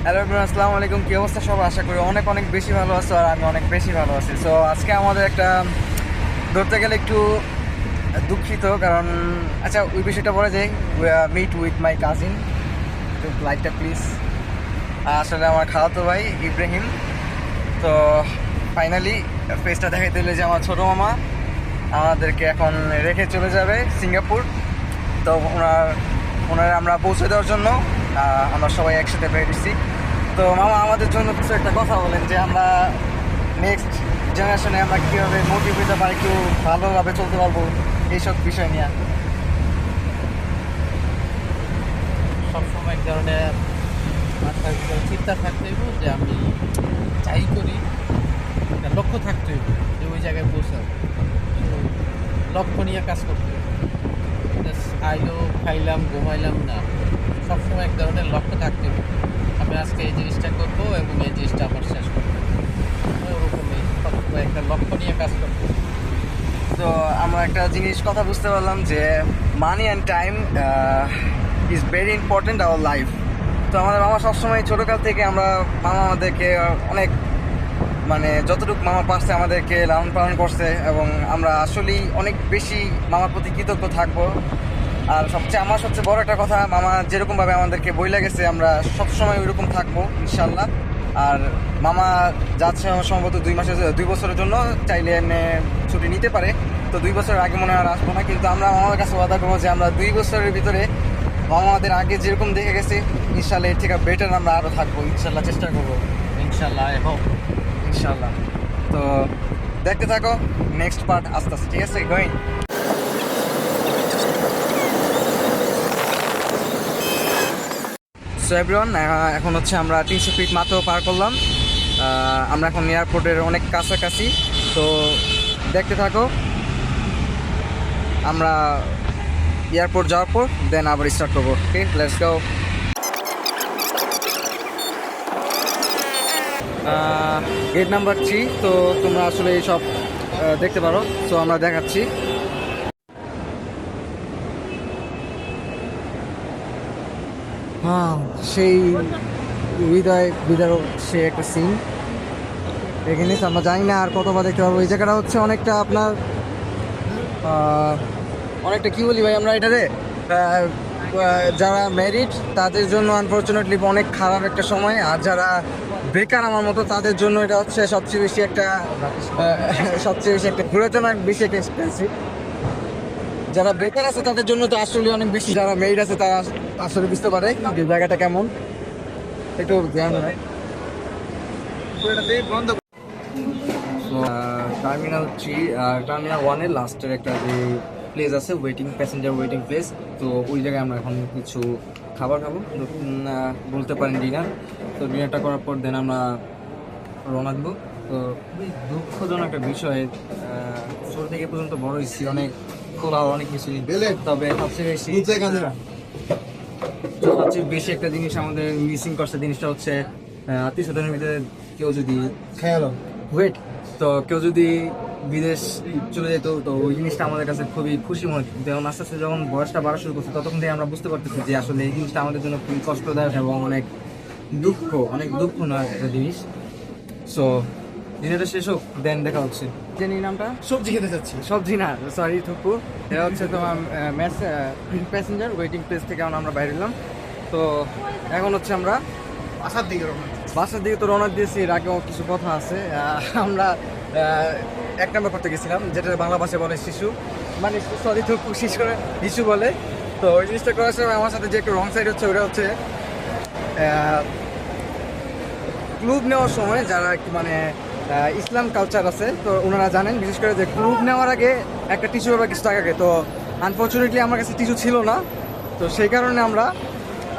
Hello everyone, আসসালামু আলাইকুম। কী অবস্থা সব? আশা করি অনেক অনেক বেশি ভালো আছো আর আমি অনেক বেশি ভালো আছি। সো আজকে আমাদের একটা ধরতে গেলে একটু দুঃখিত, কারণ আচ্ছা ওই বিষয়টা বলে যাই। মিট উইথ মাই কাজিন, লাইকটা প্লিজ। আসলে আমার খালাতো ভাই ইব্রাহিম। তো ফাইনালি ফেসটা দেখাইতে হলে যে আমার ছোটো মামা আমাদেরকে এখন রেখে চলে যাবে সিঙ্গাপুর। তো ওনারা আমরা পৌঁছে দেওয়ার জন্য আমরা সবাই একসাথে বেরিয়েছি। তো মামা আমাদের জন্য কিছু একটা কথা বলেন যে আমরা নেক্সট জেনারেশনে আমরা কীভাবে মোটিভ হতে পারি, একটু ভালোভাবে চলতে পারবো এইসব বিষয় নিয়ে। সবসময় এক ধরনের মাথার ভিতরে চিন্তা থাকতে হইব যে আমি যাই করি একটা লক্ষ্য থাকতে হইব যে ওই জায়গায় পৌঁছাবো। তো লক্ষ্য নিয়ে কাজ করতে হবে। আইলো খাইলাম ঘুমাইলাম না, সবসময় এক ধরনের লক্ষ্য থাকতে হবে। আমি আজকে এই জিনিসটা করবো এবং এই জিনিসটা আমার শেষ করবো, ওরকমই সবসময় একটা লক্ষ্য নিয়ে কাজ করতে হবে। তো আমরা একটা জিনিস কথা বুঝতে পারলাম যে মানি and time is very important our life. তো আমাদের মামা সবসময় ছোটোকাল থেকে মামা আমাদেরকে অনেক যতটুকু মামা পাশে আমাদেরকে লালন পালন করছে এবং আমরা আসলেই অনেক বেশি মামার প্রতি কৃতজ্ঞ থাকবো। আর আমার সবচেয়ে বড় একটা কথা, মামা যেরকমভাবে আমাদেরকে বইলা গেছে আমরা সবসময় ওইরকম থাকবো ইনশাল্লাহ। আর মামা যাচ্ছে সম্ভবত 2 বছরের জন্য, চাইলে এমনি ছুটি নিতে পারে। তো 2 বছরের আগে মনে হয় আর আসবো না, কিন্তু আমরা মামার কাছে ওয়াদা করবো যে আমরা 2 বছরের ভিতরে মামা আমাদের আগে যেরকম দেখে গেছে ইনশাল্লাহ এর থেকে বেটার আমরা আরও থাকবো ইনশাল্লাহ, চেষ্টা করবো ইনশাল্লাহ, আই হোপ। ইনশাল্লাহ। তো দেখতে থাকো নেক্সট পার্ট আস্তে আস্তে, ঠিক আছে? গোয়িং। সো এভরিওয়ান, এখন হচ্ছে আমরা 300 ফিট মাত্র পার করলাম। আমরা এখন এয়ারপোর্টের অনেক কাছাকাছি। তো দেখতে থাকো, আমরা এয়ারপোর্ট যাওয়ার পর দেন আবার স্টার্ট করবো। Okay, let's go. Gate number 3। তো তোমরা আসলে সব দেখতে পারো। সো আমরা দেখাচ্ছি। হ্যাঁ, সেই হৃদয় বিদারক সে একটা সিন এখানে আমরা জানি না আর কতবার দেখতে পারবো। এই জায়গাটা হচ্ছে অনেকটা আপনার অনেকটা কী বলি ভাই আমরা এটাতে, যারা ম্যারিড তাদের জন্য আনফর্চুনেটলি অনেক খারাপ একটা সময়, আর যারা বেকার আমার মতো তাদের জন্য এটা হচ্ছে সবচেয়ে বেশি একটা ঘুরে তো না, বেশি একটা এক্সপেন্সিভ। যারা বেকার আছে তাদের জন্য তো আসলে অনেক বেশি, যারা মেরিড আছে তারা আসলে বুঝতে পারে যে জায়গাটা কেমন। একটু ধ্যান রাখ। টার্মিনাল 3, টার্মিনাল 1-এর লাস্টের একটা যে প্লেস আছে প্যাসেঞ্জার ওয়েটিং প্লেস। তো ওই জায়গায় আমরা এখন কিছু খাবার খাবো, বলতে পারেন ডিনার। তো ডিনারটা করার পর দেন আমরা রওনা দেবো। তো খুবই দুঃখজনক একটা বিষয়, ছোট থেকে পর্যন্ত বড় হয়েছি, অনেক খোলা অনেক কিছু, তবে সবচেয়ে বেশি একটা জিনিস আমাদের মিসিং করছে। জিনিসটা হচ্ছে আত্মীয় স্বজনের ভিতরে কেউ যদি কেউ যদি বিদেশ চলে যেত, তো ওই জিনিসটা আমাদের কাছে খুবই খুশি মনে হচ্ছে। যেমন আস্তে আস্তে যখন বয়সটা বাড়া শুরু করছে ততক্ষণ থেকে আমরা বুঝতে পারতেছি যে আসলে এই জিনিসটা আমাদের জন্য খুবই কষ্টদায়ক এবং অনেক দুঃখ নয় একটা জিনিস। সো দিনেটা শেষ হোক, দেন দেখা হচ্ছে। জেনি নামটা সবজি খেতে যাচ্ছি। সবজি না, সরি থুকু। এটা হচ্ছে তোমার প্যাসেঞ্জার ওয়েটিং প্লেস থেকে আমরা বাইরে এলাম। তো এখন হচ্ছে আমরা বাসার দিকে তো রওনা দিয়েছি। এর আগেও কিছু কথা আছে। আমরা 1 নম্বর করতে গেছিলাম, যেটা বাংলা ভাষায় বলে শিশু, সরি থুকু শিশু বলে। তো ওই জিনিসটা করার সময় আমার সাথে যে একটু রং সাইড হচ্ছে, ওটা হচ্ছে ক্লুব নেওয়ার সময় যারা একটু ইসলাম কালচার আছে, তো ওনারা জানেন বিশেষ করে যে ক্লুব নেওয়ার আগে একটা টিস্যু পেপার কিছু টাকা আগে। তো আনফর্চুনেটলি আমার কাছে টিস্যু ছিল না, তো সেই কারণে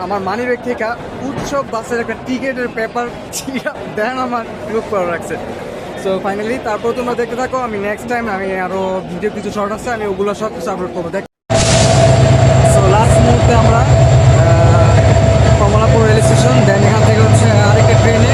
আমার মানি ব্যাগ থেকে উৎসব বাসের একটা টিকিটের পেপার দেন আমার ক্লুব করে রাখছে। সো ফাইনালি তারপর তোমরা দেখতে থাকো। আমি নেক্সট টাইম আরও ভিডিও কিছু শর্ট আছে, আমি ওগুলো সব কিছু আপলোড করবো। সো লাস্ট মুহূর্তে আমরা কমলাপুর রেল স্টেশন, দেন এখান থেকে হচ্ছে আরেকটা ট্রেনে